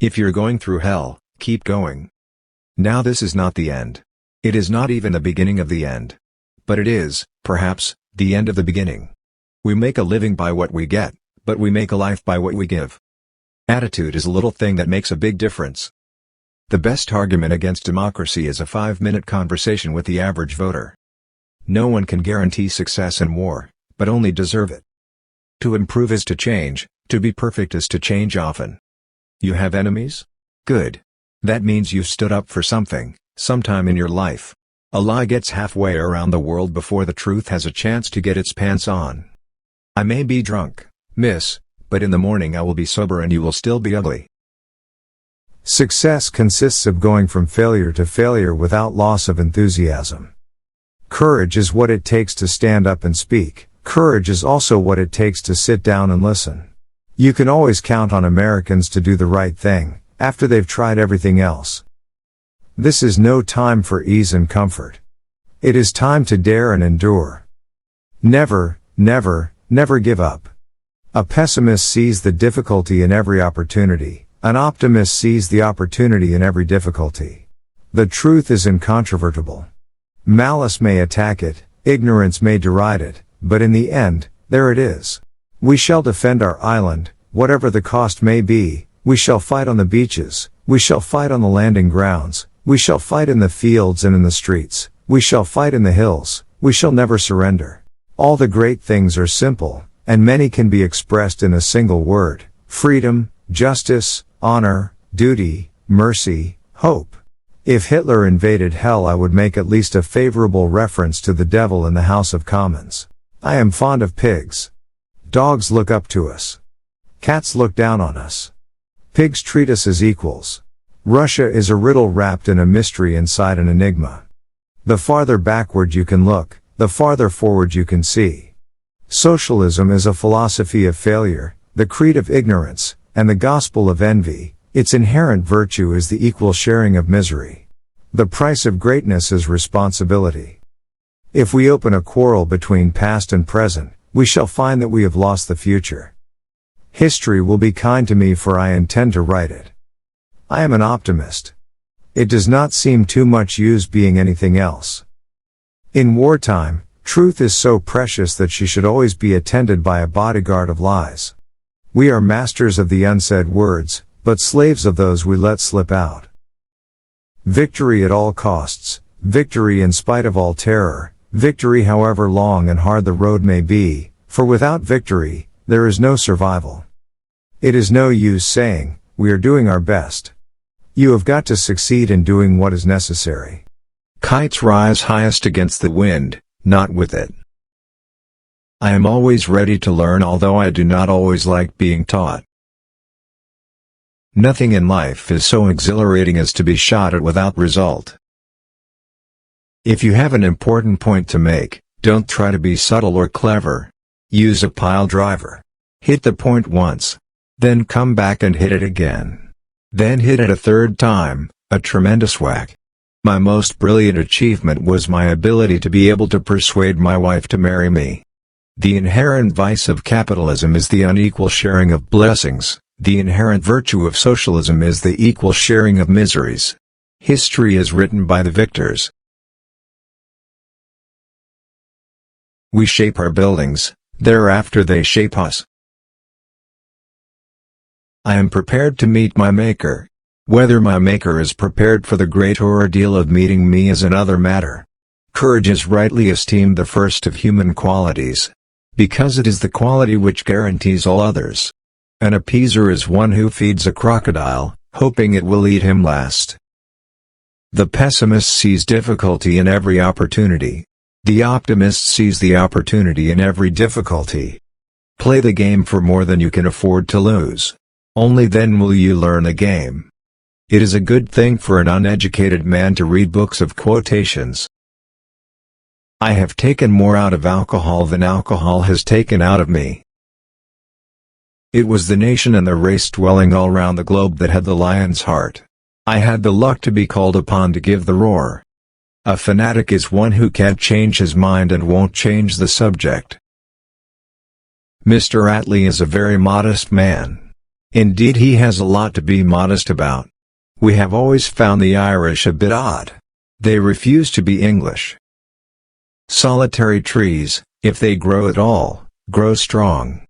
If you're going through hell, keep going. Now this is not the end. It is not even the beginning of the end. But it is, perhaps, the end of the beginning. We make a living by what we get, but we make a life by what we give. Attitude is a little thing that makes a big difference. The best argument against democracy is a 5-minute conversation with the average voter. No one can guarantee success in war, but only deserve it. To improve is to change, to be perfect is to change often. You have enemies? Good. That means you've stood up for something, sometime in your life. A lie gets halfway around the world before the truth has a chance to get its pants on. I may be drunk, miss, but in the morning I will be sober and you will still be ugly. Success consists of going from failure to failure without loss of enthusiasm. Courage is what it takes to stand up and speak. Courage is also what it takes to sit down and listen. You can always count on Americans to do the right thing, after they've tried everything else. This is no time for ease and comfort. It is time to dare and endure. Never, never, never give up. A pessimist sees the difficulty in every opportunity. An optimist sees the opportunity in every difficulty. The truth is incontrovertible. Malice may attack it, ignorance may deride it, but in the end, there it is. We shall defend our island, whatever the cost may be. We shall fight on the beaches, we shall fight on the landing grounds, we shall fight in the fields and in the streets, we shall fight in the hills, we shall never surrender. All the great things are simple, and many can be expressed in a single word: freedom, justice, honor, duty, mercy, hope. If Hitler invaded hell, I would make at least a favorable reference to the devil in the House of Commons. I am fond of pigs. Dogs look up to us. Cats look down on us. Pigs treat us as equals. Russia is a riddle wrapped in a mystery inside an enigma. The farther backward you can look, the farther forward you can see. Socialism is a philosophy of failure, the creed of ignorance, and the gospel of envy. Its inherent virtue is the equal sharing of misery. The price of greatness is responsibility. If we open a quarrel between past and present, we shall find that we have lost the future. History will be kind to me, for I intend to write it. I am an optimist. It does not seem too much use being anything else. In wartime, truth is so precious that she should always be attended by a bodyguard of lies. We are masters of the unsaid words, but slaves of those we let slip out. Victory at all costs, victory in spite of all terror, victory however long and hard the road may be, for without victory, there is no survival. It is no use saying, we are doing our best. You have got to succeed in doing what is necessary. Kites rise highest against the wind, not with it. I am always ready to learn, although I do not always like being taught. Nothing in life is so exhilarating as to be shot at without result. If you have an important point to make, don't try to be subtle or clever. Use a pile driver. Hit the point once. Then come back and hit it again. Then hit it a third time, a tremendous whack. My most brilliant achievement was my ability to be able to persuade my wife to marry me. The inherent vice of capitalism is the unequal sharing of blessings. The inherent virtue of socialism is the equal sharing of miseries. History is written by the victors. We shape our buildings, thereafter they shape us. I am prepared to meet my Maker. Whether my Maker is prepared for the great ordeal of meeting me is another matter. Courage is rightly esteemed the first of human qualities, because it is the quality which guarantees all others. An appeaser is one who feeds a crocodile, hoping it will eat him last. The pessimist sees difficulty in every opportunity. The optimist sees the opportunity in every difficulty. Play the game for more than you can afford to lose. Only then will you learn the game. It is a good thing for an uneducated man to read books of quotations. I have taken more out of alcohol than alcohol has taken out of me. It was the nation and the race dwelling all round the globe that had the lion's heart. I had the luck to be called upon to give the roar. A fanatic is one who can't change his mind and won't change the subject. Mr. Attlee is a very modest man. Indeed, he has a lot to be modest about. We have always found the Irish a bit odd. They refuse to be English. Solitary trees, if they grow at all, grow strong.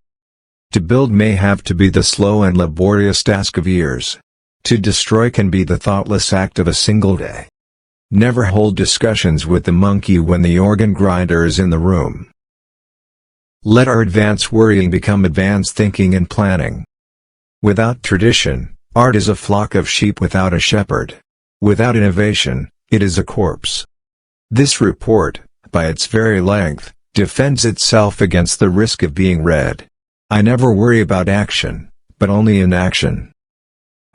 To build may have to be the slow and laborious task of years. To destroy can be the thoughtless act of a single day. Never hold discussions with the monkey when the organ grinder is in the room. Let our advanced worrying become advanced thinking and planning. Without tradition, art is a flock of sheep without a shepherd. Without innovation, it is a corpse. This report, by its very length, defends itself against the risk of being read. I never worry about action, but only inaction.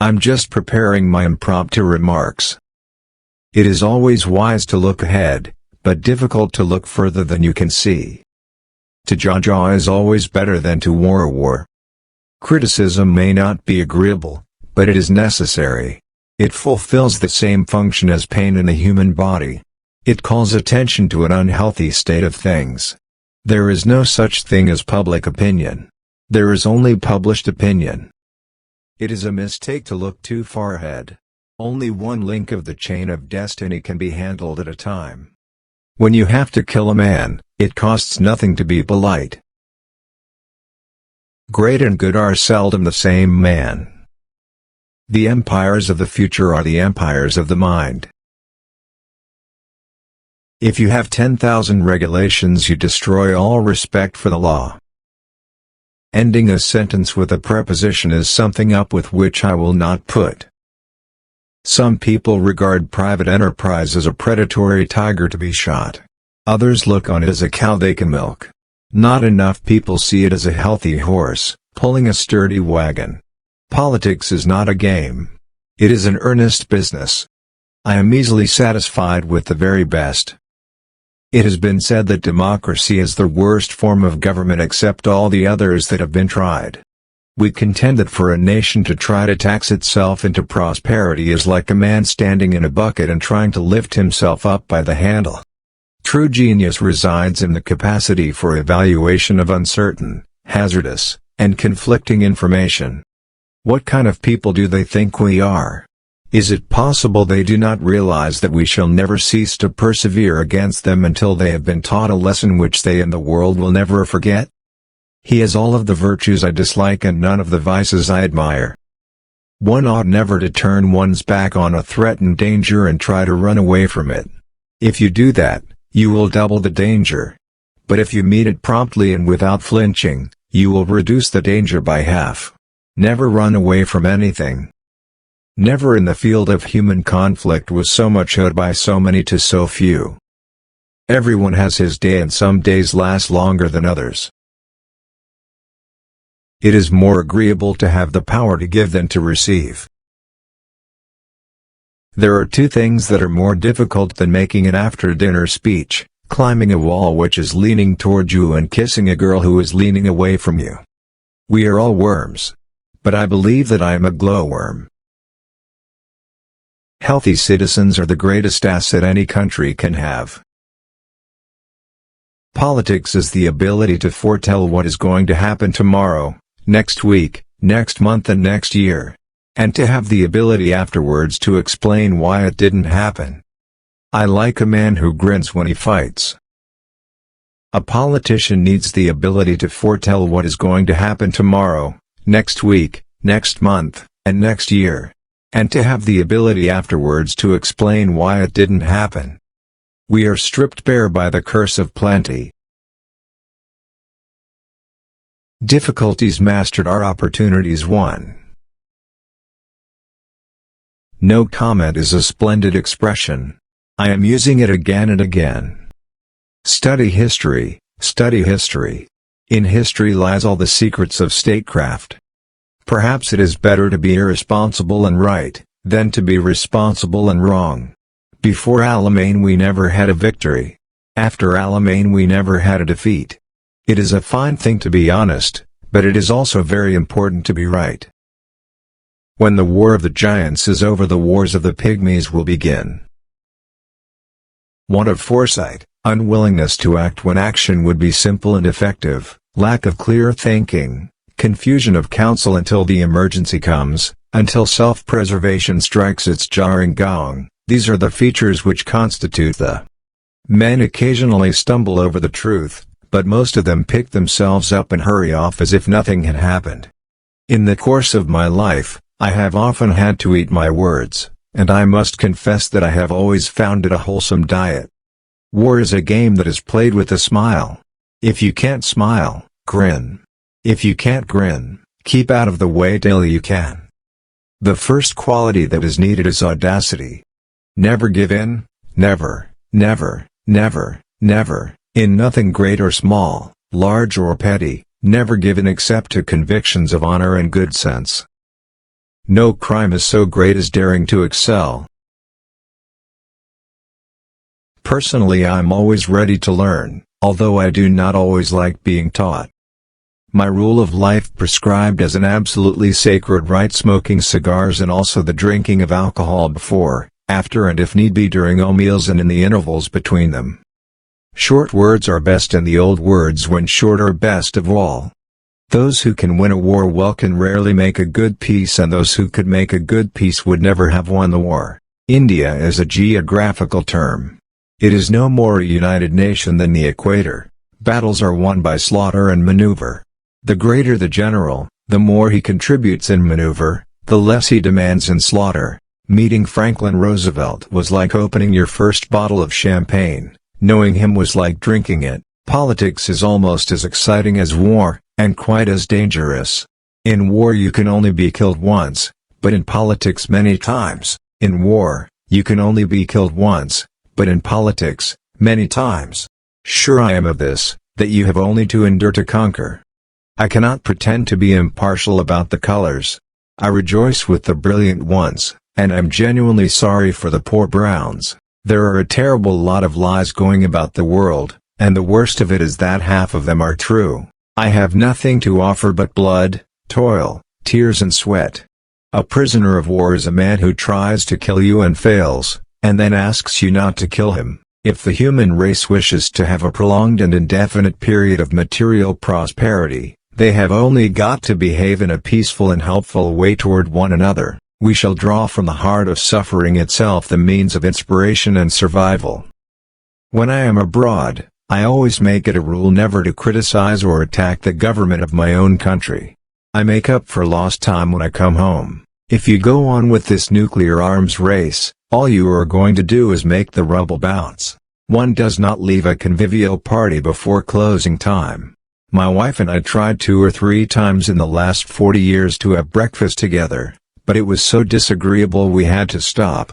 I'm just preparing my impromptu remarks. It is always wise to look ahead, but difficult to look further than you can see. To jaw is always better than to war. Criticism may not be agreeable, but it is necessary. It fulfills the same function as pain in the human body. It calls attention to an unhealthy state of things. There is no such thing as public opinion. There is only published opinion. It is a mistake to look too far ahead. Only one link of the chain of destiny can be handled at a time. When you have to kill a man, it costs nothing to be polite. Great and good are seldom the same man. The empires of the future are the empires of the mind. If you have 10,000 regulations, you destroy all respect for the law. Ending a sentence with a preposition is something up with which I will not put. Some people regard private enterprise as a predatory tiger to be shot. Others look on it as a cow they can milk. Not enough people see it as a healthy horse, pulling a sturdy wagon. Politics is not a game. It is an earnest business. I am easily satisfied with the very best. It has been said that democracy is the worst form of government except all the others that have been tried. We contend that for a nation to try to tax itself into prosperity is like a man standing in a bucket and trying to lift himself up by the handle. True genius resides in the capacity for evaluation of uncertain, hazardous, and conflicting information. What kind of people do they think we are? Is it possible they do not realize that we shall never cease to persevere against them until they have been taught a lesson which they and the world will never forget? He has all of the virtues I dislike and none of the vices I admire. One ought never to turn one's back on a threatened danger and try to run away from it. If you do that, you will double the danger. But if you meet it promptly and without flinching, you will reduce the danger by half. Never run away from anything. Never in the field of human conflict was so much owed by so many to so few. Everyone has his day and some days last longer than others. It is more agreeable to have the power to give than to receive. There are two things that are more difficult than making an after-dinner speech: climbing a wall which is leaning toward you and kissing a girl who is leaning away from you. We are all worms. But I believe that I am a glowworm. Healthy citizens are the greatest asset any country can have. Politics is the ability to foretell what is going to happen tomorrow, next week, next month and next year. And to have the ability afterwards to explain why it didn't happen. I like a man who grins when he fights. A politician needs the ability to foretell what is going to happen tomorrow, next week, next month, and next year. And to have the ability afterwards to explain why it didn't happen. We are stripped bare by the curse of plenty. Difficulties mastered are opportunities won. No comment is a splendid expression. I am using it again and again. Study history, study history. In history lies all the secrets of statecraft. Perhaps it is better to be irresponsible and right, than to be responsible and wrong. Before Alamein we never had a victory. After Alamein we never had a defeat. It is a fine thing to be honest, but it is also very important to be right. When the war of the giants is over, the wars of the pygmies will begin. Want of foresight, unwillingness to act when action would be simple and effective, lack of clear thinking, confusion of counsel until the emergency comes, until self-preservation strikes its jarring gong. These are the features which constitute the. Men occasionally stumble over the truth, but most of them pick themselves up and hurry off as if nothing had happened. In the course of my life, I have often had to eat my words, and I must confess that I have always found it a wholesome diet. War is a game that is played with a smile. If you can't smile, grin. If you can't grin, keep out of the way till you can. The first quality that is needed is audacity. Never give in, never, never, never, never, in nothing great or small, large or petty, never give in except to convictions of honor and good sense. No crime is so great as daring to excel. Personally, I'm always ready to learn, although I do not always like being taught. My rule of life prescribed as an absolutely sacred right smoking cigars and also the drinking of alcohol before, after and if need be during all meals and in the intervals between them. Short words are best and the old words when short are best of all. Those who can win a war well can rarely make a good peace, and those who could make a good peace would never have won the war. India is a geographical term. It is no more a united nation than the equator. Battles are won by slaughter and maneuver. The greater the general, the more he contributes in maneuver, the less he demands in slaughter. Meeting Franklin Roosevelt was like opening your first bottle of champagne. Knowing him was like drinking it. Politics is almost as exciting as war, and quite as dangerous. In war you can only be killed once, but in politics many times. In war, you can only be killed once, but in politics, many times. Sure I am of this, that you have only to endure to conquer. I cannot pretend to be impartial about the colors. I rejoice with the brilliant ones, and I'm genuinely sorry for the poor browns. There are a terrible lot of lies going about the world, and the worst of it is that half of them are true. I have nothing to offer but blood, toil, tears and sweat. A prisoner of war is a man who tries to kill you and fails, and then asks you not to kill him. If the human race wishes to have a prolonged and indefinite period of material prosperity, they have only got to behave in a peaceful and helpful way toward one another. We shall draw from the heart of suffering itself the means of inspiration and survival. When I am abroad, I always make it a rule never to criticize or attack the government of my own country. I make up for lost time when I come home. If you go on with this nuclear arms race, all you are going to do is make the rubble bounce. One does not leave a convivial party before closing time. My wife and I tried 2 or 3 times in the last 40 years to have breakfast together, but it was so disagreeable we had to stop.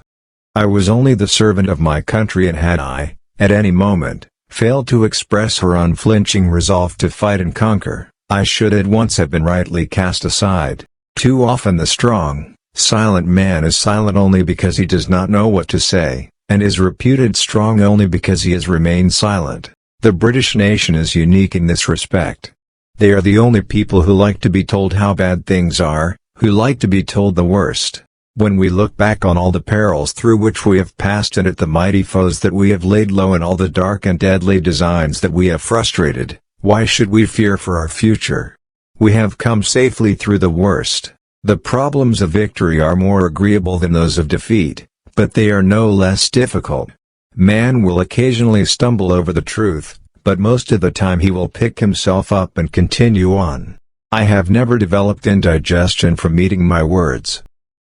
I was only the servant of my country, and had I, at any moment, failed to express her unflinching resolve to fight and conquer, I should at once have been rightly cast aside. Too often the strong, silent man is silent only because he does not know what to say, and is reputed strong only because he has remained silent. The British nation is unique in this respect. They are the only people who like to be told how bad things are, who like to be told the worst. When we look back on all the perils through which we have passed and at the mighty foes that we have laid low and all the dark and deadly designs that we have frustrated, why should we fear for our future? We have come safely through the worst. The problems of victory are more agreeable than those of defeat, but they are no less difficult. Man will occasionally stumble over the truth, but most of the time he will pick himself up and continue on. I have never developed indigestion from eating my words.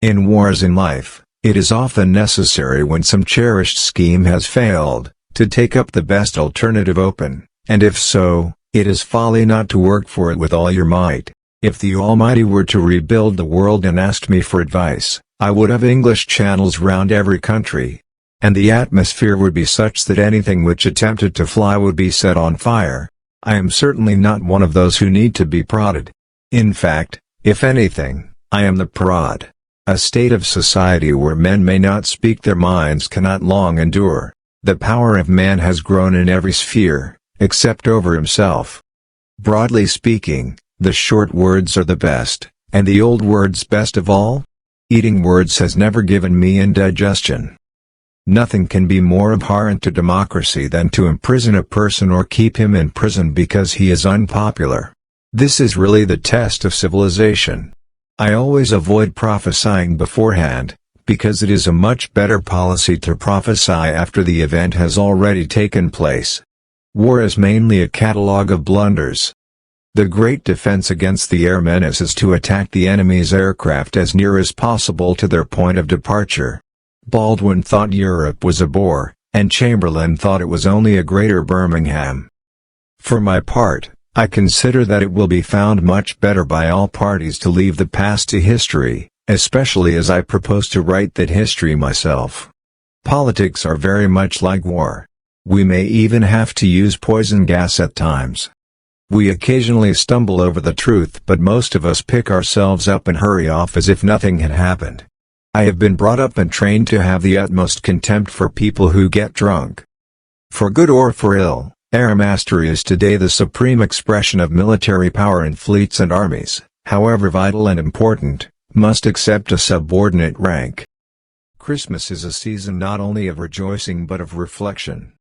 In war as in life, it is often necessary when some cherished scheme has failed, to take up the best alternative open, and if so, it is folly not to work for it with all your might. If the Almighty were to rebuild the world and asked me for advice, I would have English channels round every country. And the atmosphere would be such that anything which attempted to fly would be set on fire. I am certainly not one of those who need to be prodded. In fact, if anything, I am the prod. A state of society where men may not speak their minds cannot long endure. The power of man has grown in every sphere, except over himself. Broadly speaking, the short words are the best, and the old words best of all. Eating words has never given me indigestion. Nothing can be more abhorrent to democracy than to imprison a person or keep him in prison because he is unpopular. This is really the test of civilization. I always avoid prophesying beforehand, because it is a much better policy to prophesy after the event has already taken place. War is mainly a catalogue of blunders. The great defense against the air menace is to attack the enemy's aircraft as near as possible to their point of departure. Baldwin thought Europe was a bore, and Chamberlain thought it was only a greater Birmingham. For my part, I consider that it will be found much better by all parties to leave the past to history, especially as I propose to write that history myself. Politics are very much like war. We may even have to use poison gas at times. We occasionally stumble over the truth, but most of us pick ourselves up and hurry off as if nothing had happened. I have been brought up and trained to have the utmost contempt for people who get drunk. For good or for ill, air mastery is today the supreme expression of military power, and fleets and armies, however vital and important, must accept a subordinate rank. Christmas is a season not only of rejoicing but of reflection.